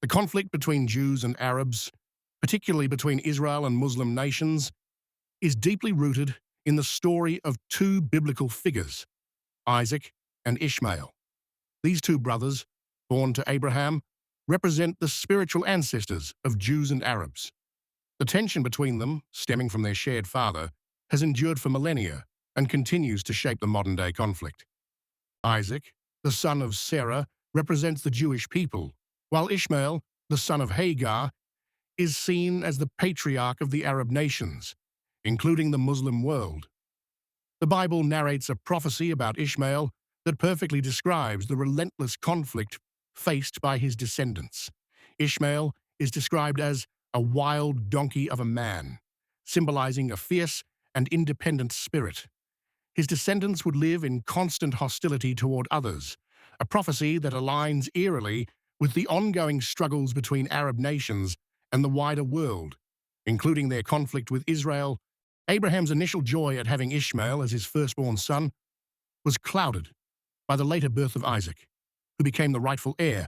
The conflict between Jews and Arabs, particularly between Israel and Muslim nations, is deeply rooted in the story of two biblical figures, Isaac and Ishmael. These two brothers, born to Abraham, represent the spiritual ancestors of Jews and Arabs. The tension between them, stemming from their shared father, has endured for millennia and continues to shape the modern-day conflict. Isaac, the son of Sarah, represents the Jewish people, while Ishmael, the son of Hagar, is seen as the patriarch of the Arab nations, including the Muslim world. The Bible narrates a prophecy about Ishmael that perfectly describes the relentless conflict faced by his descendants. Ishmael is described as a wild donkey of a man, symbolizing a fierce and independent spirit. His descendants would live in constant hostility toward others, a prophecy that aligns eerily with the ongoing struggles between Arab nations and the wider world, including their conflict with Israel. Abraham's initial joy at having Ishmael as his firstborn son was clouded by the later birth of Isaac, who became the rightful heir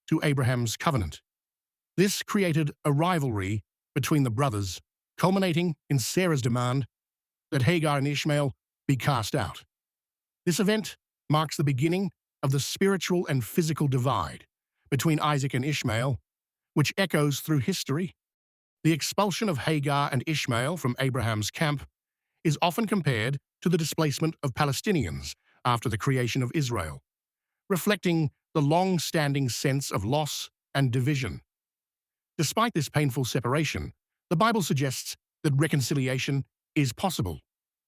to Abraham's covenant. This created a rivalry between the brothers, culminating in Sarah's demand that Hagar and Ishmael be cast out. This event marks the beginning of the spiritual and physical divide between Isaac and Ishmael, which echoes through history. The expulsion of Hagar and Ishmael from Abraham's camp is often compared to the displacement of Palestinians after the creation of Israel, reflecting the long-standing sense of loss and division. Despite this painful separation, the Bible suggests that reconciliation is possible,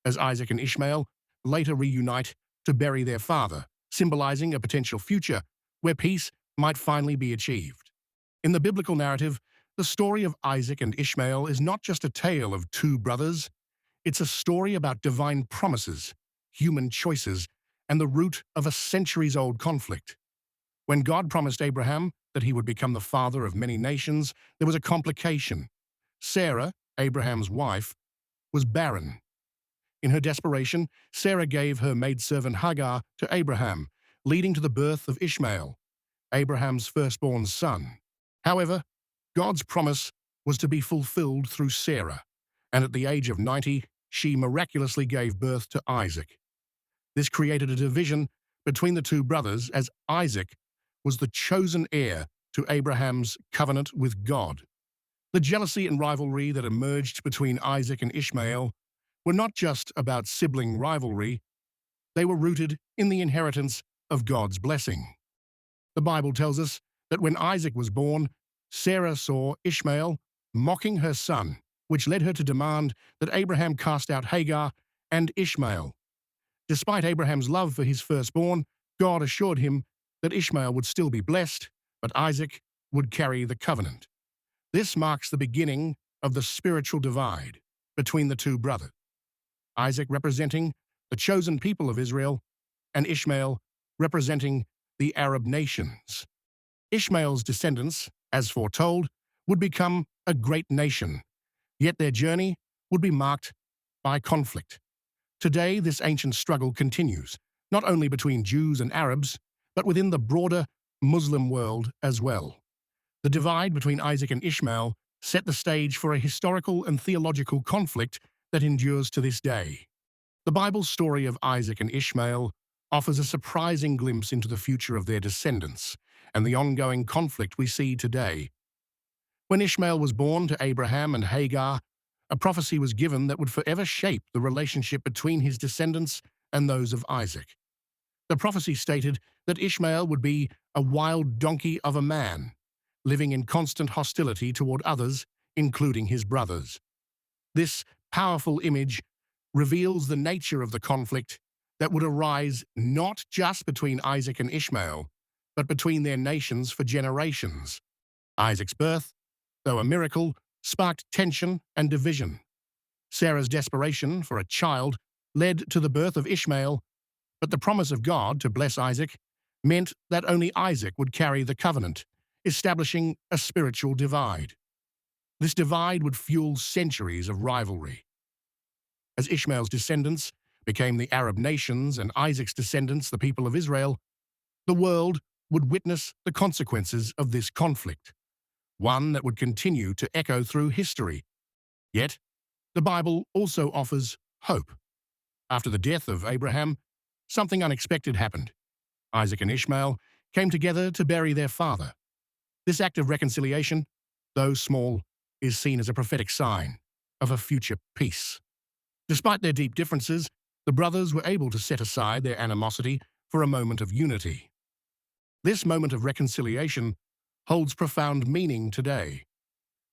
as Isaac and Ishmael later reunite to bury their father, symbolizing a potential future where peace might finally be achieved. In the biblical narrative, the story of Isaac and Ishmael is not just a tale of two brothers, it's a story about divine promises, human choices, and the root of a centuries-old conflict. When God promised Abraham that he would become the father of many nations, there was a complication. Sarah, Abraham's wife, was barren. In her desperation, Sarah gave her maidservant Hagar to Abraham, leading to the birth of Ishmael, Abraham's firstborn son. However, God's promise was to be fulfilled through Sarah, and at the age of 90, she miraculously gave birth to Isaac. This created a division between the two brothers, as Isaac was the chosen heir to Abraham's covenant with God. The jealousy and rivalry that emerged between Isaac and Ishmael were not just about sibling rivalry, they were rooted in the inheritance of God's blessing. The Bible tells us that when Isaac was born, Sarah saw Ishmael mocking her son, which led her to demand that Abraham cast out Hagar and Ishmael. Despite Abraham's love for his firstborn, God assured him that Ishmael would still be blessed, but Isaac would carry the covenant. This marks the beginning of the spiritual divide between the two brothers. Isaac representing the chosen people of Israel, and Ishmael representing the Arab nations. Ishmael's descendants, as foretold, would become a great nation, yet their journey would be marked by conflict. Today, this ancient struggle continues, not only between Jews and Arabs, but within the broader Muslim world as well. The divide between Isaac and Ishmael set the stage for a historical and theological conflict that endures to this day. The Bible's story of Isaac and Ishmael offers a surprising glimpse into the future of their descendants and the ongoing conflict we see today. When Ishmael was born to Abraham and Hagar, a prophecy was given that would forever shape the relationship between his descendants and those of Isaac. The prophecy stated that Ishmael would be a wild donkey of a man, living in constant hostility toward others, including his brothers. This powerful image reveals the nature of the conflict that would arise not just between Isaac and Ishmael, but between their nations for generations. Isaac's birth, though a miracle, sparked tension and division. Sarah's desperation for a child led to the birth of Ishmael, but the promise of God to bless Isaac meant that only Isaac would carry the covenant, establishing a spiritual divide. This divide would fuel centuries of rivalry. As Ishmael's descendants became the Arab nations and Isaac's descendants the people of Israel, the world would witness the consequences of this conflict. one that would continue to echo through history. Yet, the Bible also offers hope. After the death of Abraham, something unexpected happened. Isaac and Ishmael came together to bury their father. This act of reconciliation, though small, is seen as a prophetic sign of a future peace. Despite their deep differences, the brothers were able to set aside their animosity for a moment of unity. This moment of reconciliation holds profound meaning today.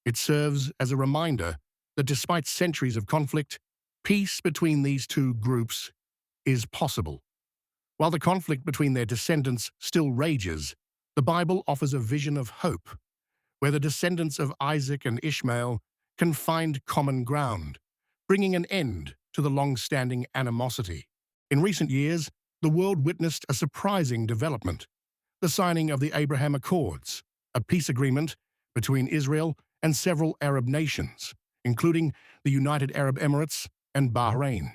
It serves as a reminder that despite centuries of conflict, peace between these two groups is possible. While the conflict between their descendants still rages, the Bible offers a vision of hope, where the descendants of Isaac and Ishmael can find common ground, bringing an end to the long-standing animosity. In recent years, the world witnessed a surprising development: the signing of the Abraham Accords, a peace agreement between Israel and several Arab nations, including the United Arab Emirates and Bahrain.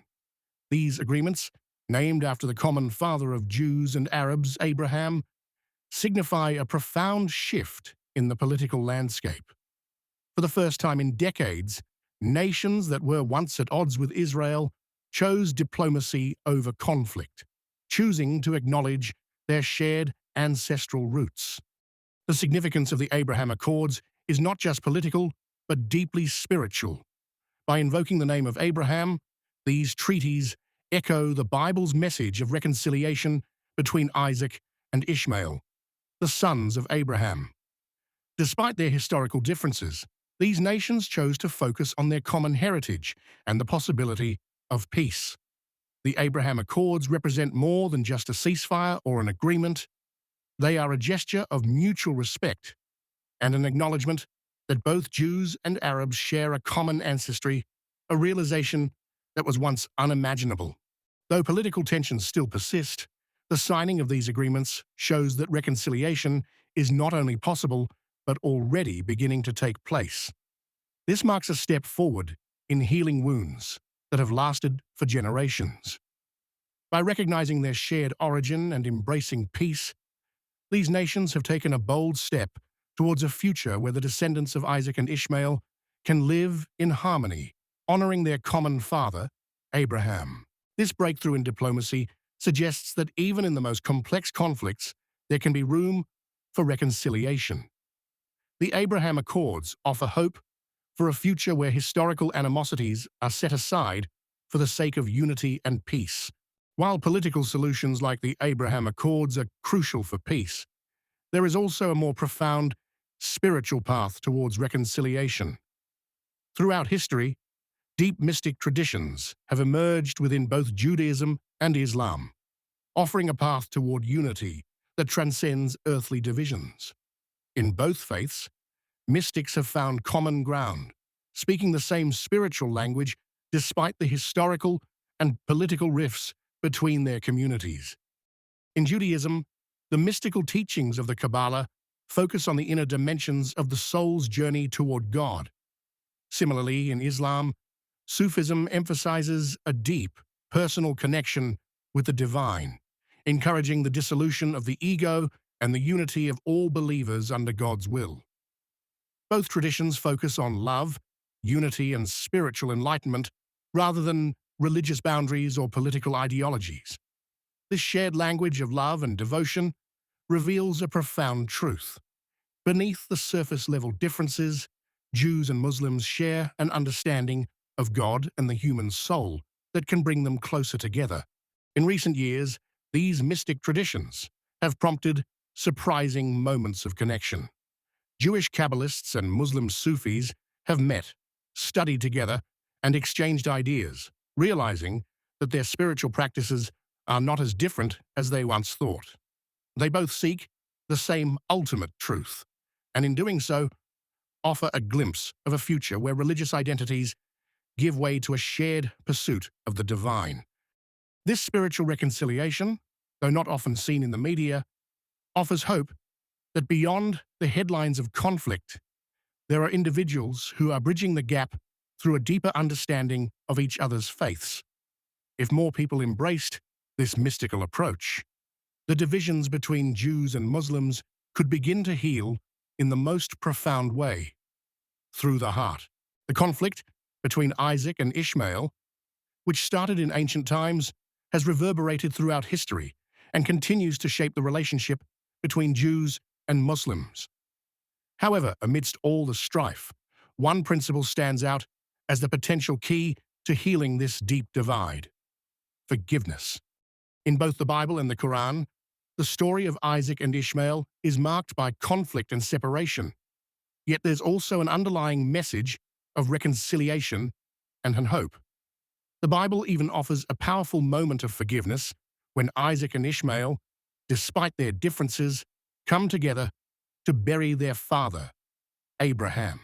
These agreements, named after the common father of Jews and Arabs, Abraham, signify a profound shift in the political landscape. For the first time in decades, nations that were once at odds with Israel chose diplomacy over conflict, choosing to acknowledge their shared ancestral roots. The significance of the Abraham Accords is not just political, but deeply spiritual. By invoking the name of Abraham, these treaties echo the Bible's message of reconciliation between Isaac and Ishmael, the sons of Abraham. Despite their historical differences, these nations chose to focus on their common heritage and the possibility of peace. The Abraham Accords represent more than just a ceasefire or an agreement. They are a gesture of mutual respect and an acknowledgement that both Jews and Arabs share a common ancestry, a realization that was once unimaginable. Though political tensions still persist, the signing of these agreements shows that reconciliation is not only possible, but already beginning to take place. This marks a step forward in healing wounds that have lasted for generations. By recognizing their shared origin and embracing peace, these nations have taken a bold step towards a future where the descendants of Isaac and Ishmael can live in harmony, honoring their common father, Abraham. This breakthrough in diplomacy suggests that even in the most complex conflicts, there can be room for reconciliation. The Abraham Accords offer hope for a future where historical animosities are set aside for the sake of unity and peace. While political solutions like the Abraham Accords are crucial for peace, there is also a more profound spiritual path towards reconciliation. Throughout history, deep mystic traditions have emerged within both Judaism and Islam, offering a path toward unity that transcends earthly divisions. In both faiths, mystics have found common ground, speaking the same spiritual language despite the historical and political rifts between their communities. In Judaism, the mystical teachings of the Kabbalah focus on the inner dimensions of the soul's journey toward God. Similarly, in Islam, Sufism emphasizes a deep, personal connection with the divine, encouraging the dissolution of the ego and the unity of all believers under God's will. Both traditions focus on love, unity, and spiritual enlightenment rather than religious boundaries or political ideologies. This shared language of love and devotion reveals a profound truth. Beneath the surface-level differences, Jews and Muslims share an understanding of God and the human soul that can bring them closer together. In recent years, these mystic traditions have prompted surprising moments of connection. Jewish Kabbalists and Muslim Sufis have met, studied together, and exchanged ideas, realizing that their spiritual practices are not as different as they once thought. They both seek the same ultimate truth, and in doing so, offer a glimpse of a future where religious identities give way to a shared pursuit of the divine. This spiritual reconciliation, though not often seen in the media, offers hope that beyond the headlines of conflict, there are individuals who are bridging the gap through a deeper understanding of each other's faiths. If more people embraced this mystical approach, the divisions between Jews and Muslims could begin to heal in the most profound way, through the heart. The conflict between Isaac and Ishmael, which started in ancient times, has reverberated throughout history and continues to shape the relationship between Jews and Muslims. However, amidst all the strife, one principle stands out as the potential key to healing this deep divide: forgiveness. In both the Bible and the Quran, the story of Isaac and Ishmael is marked by conflict and separation, yet there's also an underlying message of reconciliation and hope. The Bible even offers a powerful moment of forgiveness when Isaac and Ishmael, despite their differences, come together to bury their father, Abraham.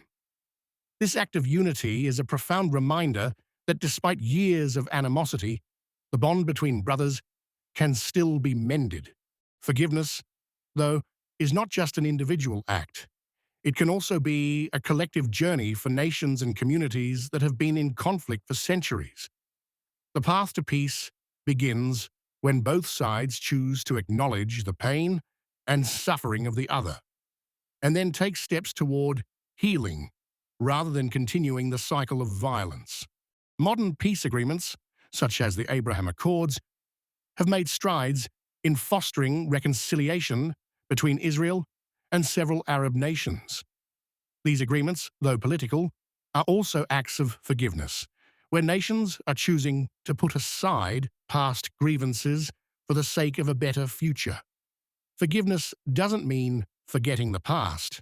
This act of unity is a profound reminder that despite years of animosity, the bond between brothers can still be mended. Forgiveness, though, is not just an individual act. It can also be a collective journey for nations and communities that have been in conflict for centuries. The path to peace begins when both sides choose to acknowledge the pain and suffering of the other, and then take steps toward healing rather than continuing the cycle of violence. Modern peace agreements, such as the Abraham Accords, have made strides in fostering reconciliation between Israel and several Arab nations. These agreements, though political, are also acts of forgiveness, where nations are choosing to put aside past grievances for the sake of a better future. Forgiveness doesn't mean forgetting the past,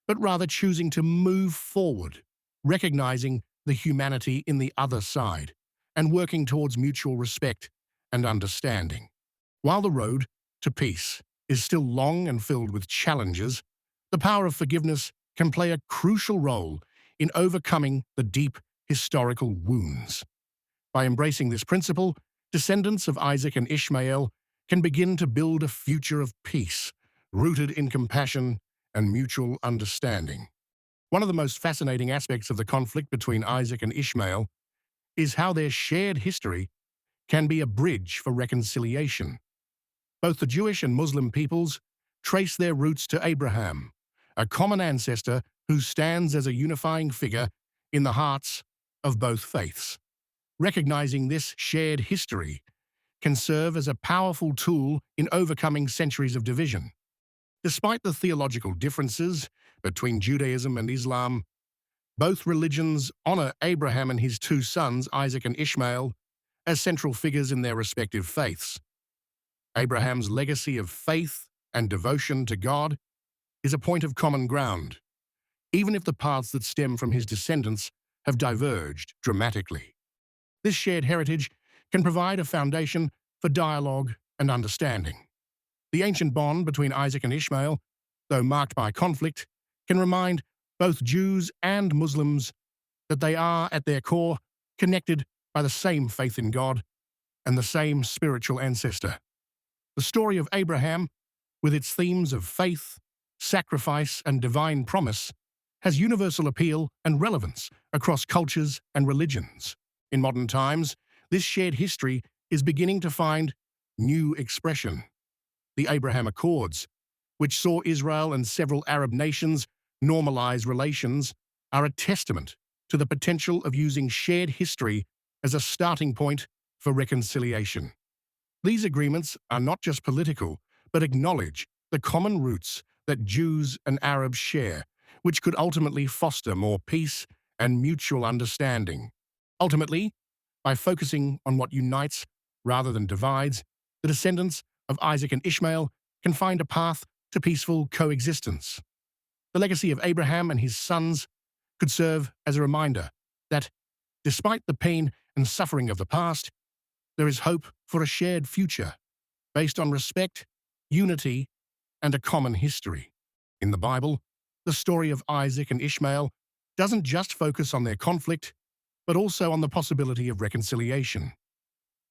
but rather choosing to move forward, recognizing the humanity in the other side, and working towards mutual respect and understanding. While the road to peace is still long and filled with challenges, the power of forgiveness can play a crucial role in overcoming the deep historical wounds. By embracing this principle, descendants of Isaac and Ishmael can begin to build a future of peace, rooted in compassion and mutual understanding. One of the most fascinating aspects of the conflict between Isaac and Ishmael is how their shared history can be a bridge for reconciliation. Both the Jewish and Muslim peoples trace their roots to Abraham, a common ancestor who stands as a unifying figure in the hearts of both faiths. Recognizing this shared history can serve as a powerful tool in overcoming centuries of division. Despite the theological differences between Judaism and Islam, both religions honor Abraham and his two sons, Isaac and Ishmael, as central figures in their respective faiths. Abraham's legacy of faith and devotion to God is a point of common ground, even if the paths that stem from his descendants have diverged dramatically. This shared heritage can provide a foundation for dialogue and understanding. The ancient bond between Isaac and Ishmael, though marked by conflict, can remind both Jews and Muslims that they are, at their core, connected by the same faith in God and the same spiritual ancestor. The story of Abraham, with its themes of faith, sacrifice, and divine promise, has universal appeal and relevance across cultures and religions. In modern times, this shared history is beginning to find new expression. The Abraham Accords, which saw Israel and several Arab nations normalize relations, are a testament to the potential of using shared history as a starting point for reconciliation. These agreements are not just political, but acknowledge the common roots that Jews and Arabs share, which could ultimately foster more peace and mutual understanding. Ultimately, by focusing on what unites rather than divides, the descendants of Isaac and Ishmael can find a path to peaceful coexistence. The legacy of Abraham and his sons could serve as a reminder that, despite the pain and suffering of the past, there is hope for a shared future based on respect, unity, and a common history. In the Bible, the story of Isaac and Ishmael doesn't just focus on their conflict, but also on the possibility of reconciliation.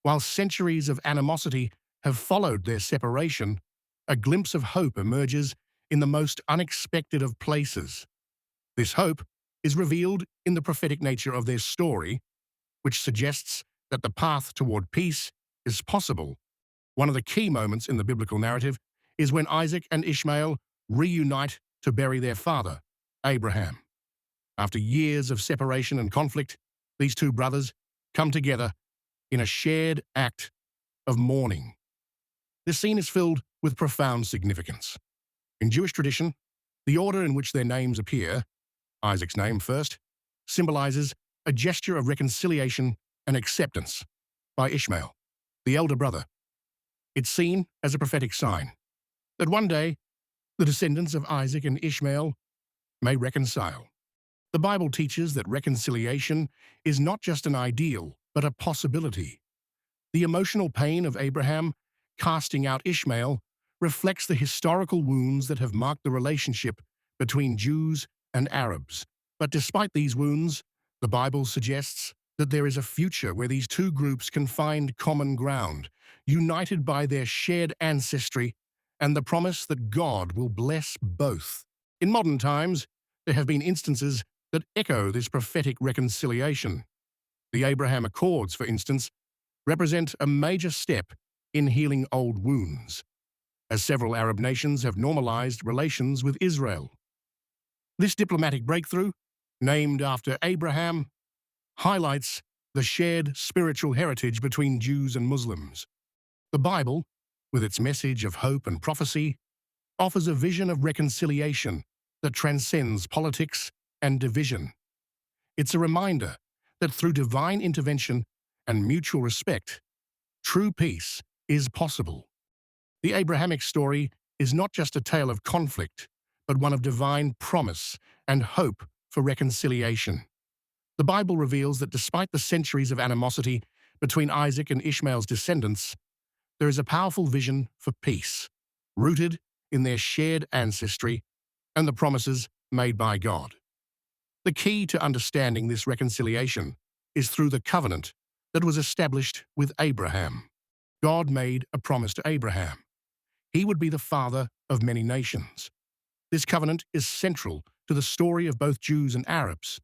While centuries of animosity have followed their separation, a glimpse of hope emerges in the most unexpected of places. This hope is revealed in the prophetic nature of their story, which suggests that the path toward peace is possible. One of the key moments in the biblical narrative is when Isaac and Ishmael reunite to bury their father, Abraham. After years of separation and conflict, these two brothers come together in a shared act of mourning. This scene is filled with profound significance. In Jewish tradition, the order in which their names appear, Isaac's name first, symbolizes a gesture of reconciliation and acceptance by Ishmael, the elder brother. It's seen as a prophetic sign that one day the descendants of Isaac and Ishmael may reconcile. The Bible teaches that reconciliation is not just an ideal, but a possibility. The emotional pain of Abraham casting out Ishmael reflects the historical wounds that have marked the relationship between Jews and Arabs. But despite these wounds, the Bible suggests that there is a future where these two groups can find common ground, united by their shared ancestry and the promise that God will bless both. In modern times, there have been instances that echo this prophetic reconciliation. The Abraham Accords, for instance, represent a major step in healing old wounds, as several Arab nations have normalized relations with Israel. This diplomatic breakthrough, named after Abraham, highlights the shared spiritual heritage between Jews and Muslims. The Bible, with its message of hope and prophecy, offers a vision of reconciliation that transcends politics and division. It's a reminder that through divine intervention and mutual respect, true peace is possible. The Abrahamic story is not just a tale of conflict, but one of divine promise and hope for reconciliation. The Bible reveals that despite the centuries of animosity between Isaac and Ishmael's descendants, there is a powerful vision for peace, rooted in their shared ancestry and the promises made by God. The key to understanding this reconciliation is through the covenant that was established with Abraham. God made a promise to Abraham. He would be the father of many nations. This covenant is central to the story of both Jews and Arabs.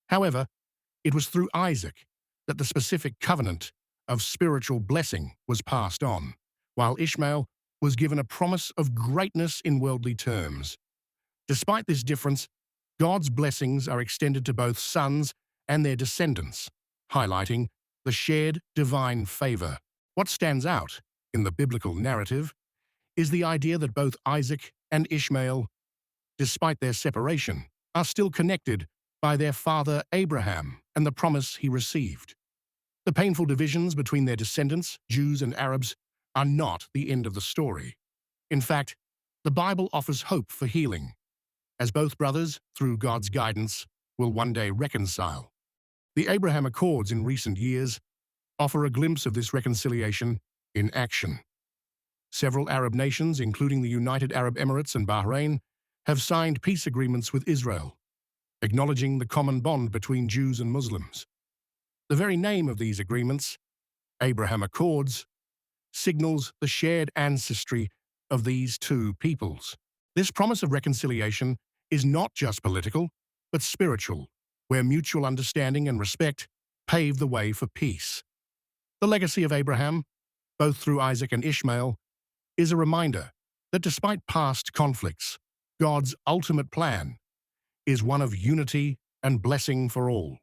However, it was through Isaac that the specific covenant of spiritual blessing was passed on, while Ishmael was given a promise of greatness in worldly terms. Despite this difference, God's blessings are extended to both sons and their descendants, highlighting the shared divine favor. What stands out in the biblical narrative is the idea that both Isaac and Ishmael, despite their separation, are still connected by their father Abraham and the promise he received. The painful divisions between their descendants, Jews and Arabs, are not the end of the story. In fact, the Bible offers hope for healing, as both brothers, through God's guidance, will one day reconcile. The Abraham Accords in recent years offer a glimpse of this reconciliation in action. Several Arab nations, including the United Arab Emirates and Bahrain, have signed peace agreements with Israel, acknowledging the common bond between Jews and Muslims. The very name of these agreements, Abraham Accords, signals the shared ancestry of these two peoples. This promise of reconciliation is not just political, but spiritual, where mutual understanding and respect pave the way for peace. The legacy of Abraham, both through Isaac and Ishmael, is a reminder that despite past conflicts, God's ultimate plan is one of unity and blessing for all.